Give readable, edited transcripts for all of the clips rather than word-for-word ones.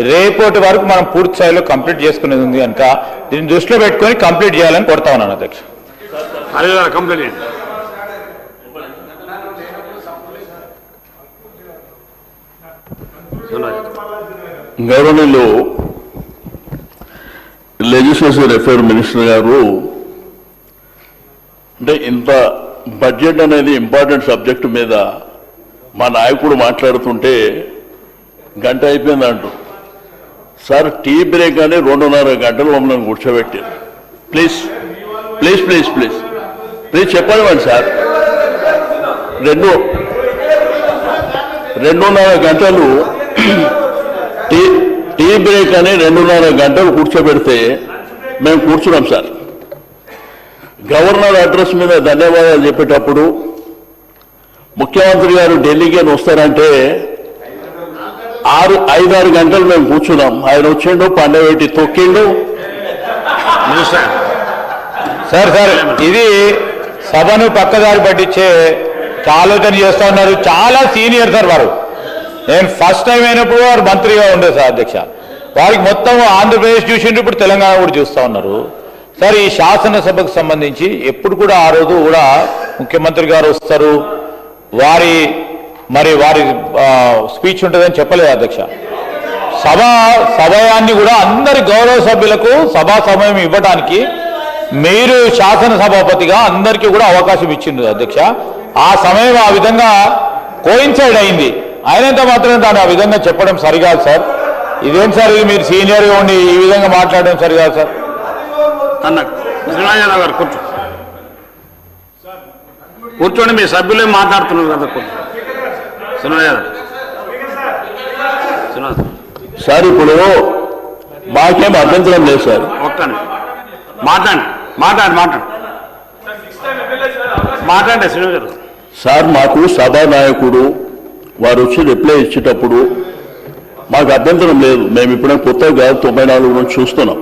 రేపటి వరకు మనం పూర్తి స్థాయిలో కంప్లీట్ చేసుకునేది ఉంది కనుక దీన్ని దృష్టిలో పెట్టుకొని కంప్లీట్ చేయాలని కోరుతా ఉన్నాను అధ్యక్ష. గవర్నర్లో లెజిస్లేటివ్ అఫైర్ మినిస్టర్ గారు అంటే ఇంత బడ్జెట్ అనేది ఇంపార్టెంట్ సబ్జెక్టు మీద మా నాయకుడు మాట్లాడుతుంటే గంట అయిపోయిందంటూ సార్ టీ బ్రేక్ అని 2.5 గంటలు మమ్మల్ని కూర్చోబెట్టారు. Please please please please please చెప్పనివ్వండి సార్. 2.5 గంటలు టీ బ్రేక్ అని 2.5 గంటలు కూర్చోబెడితే మేము కూర్చున్నాం సార్. గవర్నర్ అడ్రస్ మీద ధన్యవాదాలు చెప్పేటప్పుడు ముఖ్యమంత్రి గారు ఢిల్లీకి వస్తారంటే 5-6 గంటలు మేము కూర్చున్నాం. ఆయన వచ్చిండు, పండబెట్టి తొక్కిండు. సార్ ఇది సభను పక్కదారి పట్టించే ఆలోచన చేస్తూ ఉన్నారు. చాలా సీనియర్ సార్ వారు. నేను ఫస్ట్ టైం అయినప్పుడు వారు మంత్రిగా ఉండే సార్ అధ్యక్ష. వారికి మొత్తం ఆంధ్రప్రదేశ్ చూసిండ్రు, ఇప్పుడు తెలంగాణ కూడా చూస్తూ ఉన్నారు సార్. ఈ శాసనసభకు సంబంధించి ఎప్పుడు కూడా ఆ రోజు కూడా ముఖ్యమంత్రి గారు వస్తారు, వారి స్పీచ్ ఉంటుందని చెప్పలేదు అధ్యక్ష. సమయాన్ని కూడా అందరి గౌరవ సభ్యులకు సభా సమయం ఇవ్వడానికి మీరు శాసనసభాపతిగా అందరికీ కూడా అవకాశం ఇచ్చింది అధ్యక్ష. ఆ సమయం ఆ విధంగా కోయిన్సైడ్ అయింది. అయినంత మాత్రం దాన్ని ఆ విధంగా చెప్పడం సరికాదు సార్. ఇదేం సార్, ఇది మీరు సీనియర్గా ఉండి ఈ విధంగా మాట్లాడడం సరికాదు సార్. కూర్చోండి, మీ సభ్యులే మాట్లాడుతున్నారు కదా. సార్ ఇప్పుడు మాకేం అభ్యంతరం లేదు సార్. మాట్లాడండి శ్రీనివాస్ గారు. సార్ మాకు సభా నాయకుడు వారు వచ్చి రిప్లై ఇచ్చేటప్పుడు మాకు అభ్యంతరం లేదు. మేము ఇప్పుడే కొత్తగా కాదు, 94 నుంచి చూస్తున్నాం.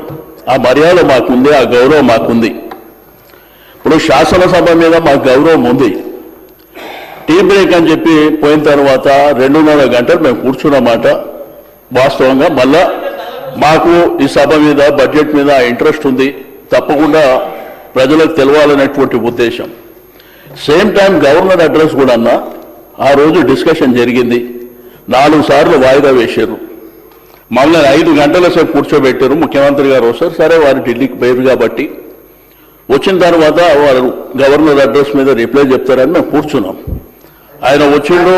ఆ మర్యాద మాకుంది, ఆ గౌరవం మాకుంది. ఇప్పుడు శాసనసభ మీద మాకు గౌరవం ఉంది. టీ బ్రేక్ అని చెప్పి పోయిన తర్వాత 2.5 గంటలు మేము కూర్చున్నమాట వాస్తవంగా. మళ్ళా మాకు ఈ సభ మీద బడ్జెట్ మీద ఇంట్రెస్ట్ ఉంది, తప్పకుండా ప్రజలకు తెలవాలనేటువంటి ఉద్దేశం. సేమ్ టైం గవర్నర్ అడ్రస్ కూడా అన్న ఆ రోజు డిస్కషన్ జరిగింది. 4 సార్లు వాయిదా వేశారు. మమ్మల్ని 5 గంటల సేపు కూర్చోబెట్టారు. ముఖ్యమంత్రి గారు వస్తారు, సరే వారు ఢిల్లీకి పోయారు కాబట్టి వచ్చిన తర్వాత వారు గవర్నర్ అడ్రస్ మీద రిప్లై చెప్తారని మేము కూర్చున్నాం. ఆయన వచ్చిండు,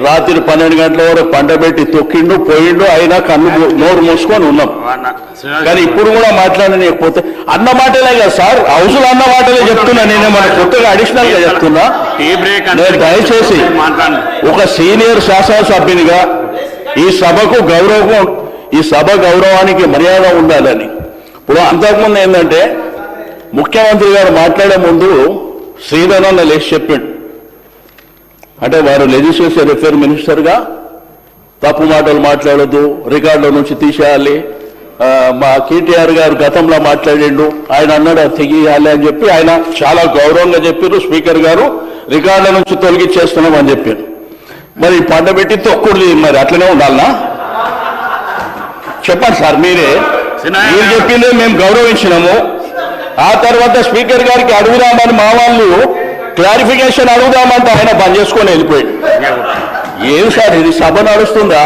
రాత్రి 12 గంటల వరకు పండబెట్టి తొక్కిండు, పోయిండు. అయినా నోరు మూసుకొని ఉన్నాం. కానీ ఇప్పుడు కూడా మాట్లాడలేకపోతే అన్న మాటలే కదా సార్, హౌస్లో అన్న మాటలే చెప్తున్నా. నేనే మన కొత్తగా అడిషనల్ గా చెప్తున్నా. నేను దయచేసి ఒక సీనియర్ శాసనసభ్యునిగా ఈ సభకు గౌరవం, ఈ సభ గౌరవానికి మర్యాద ఉండాలని. ఇప్పుడు అంతకుముందు ఏంటంటే ముఖ్యమంత్రి గారు మాట్లాడే ముందు శ్రీధరన్న లేచి చెప్పిండు. అంటే వారు లెజిస్లేటివ్ అఫైర్ మినిస్టర్గా తప్పు మాటలు మాట్లాడద్దు, రికార్డుల నుంచి తీసేయాలి. మా కేటీఆర్ గారు గతంలో మాట్లాడిండు, ఆయన అన్నాడు అది తెగియాలి అని చెప్పి ఆయన చాలా గౌరవంగా చెప్పారు. స్పీకర్ గారు రికార్డుల నుంచి తొలగించేస్తున్నాం అని చెప్పారు. మరి పండబెట్టి తొక్కుడు మరి అట్లనే ఉండాలనా? చెప్పండి సార్, మీరు చెప్పిందే మేము గౌరవించినాము. ఆ తర్వాత స్పీకర్ గారికి అడుగుదామని మా వాళ్ళు క్లారిఫికేషన్ అడుగుదామంటే ఆయన బంద్ చేసుకొని వెళ్ళిపోయాడు. ఏం సార్ ఇది, సభ నడుస్తుందా?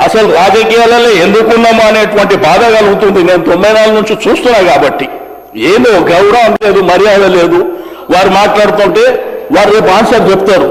అసలు రాజకీయాలలో ఎందుకున్నామా అనేటువంటి బాధ కలుగుతుంది. నేను 94 నుంచి చూస్తున్నా కాబట్టి ఏమో గౌరవం లేదు, మర్యాద లేదు. వారు మాట్లాడుతుంటే వారు రేపు ఆన్సర్ చెప్తారు.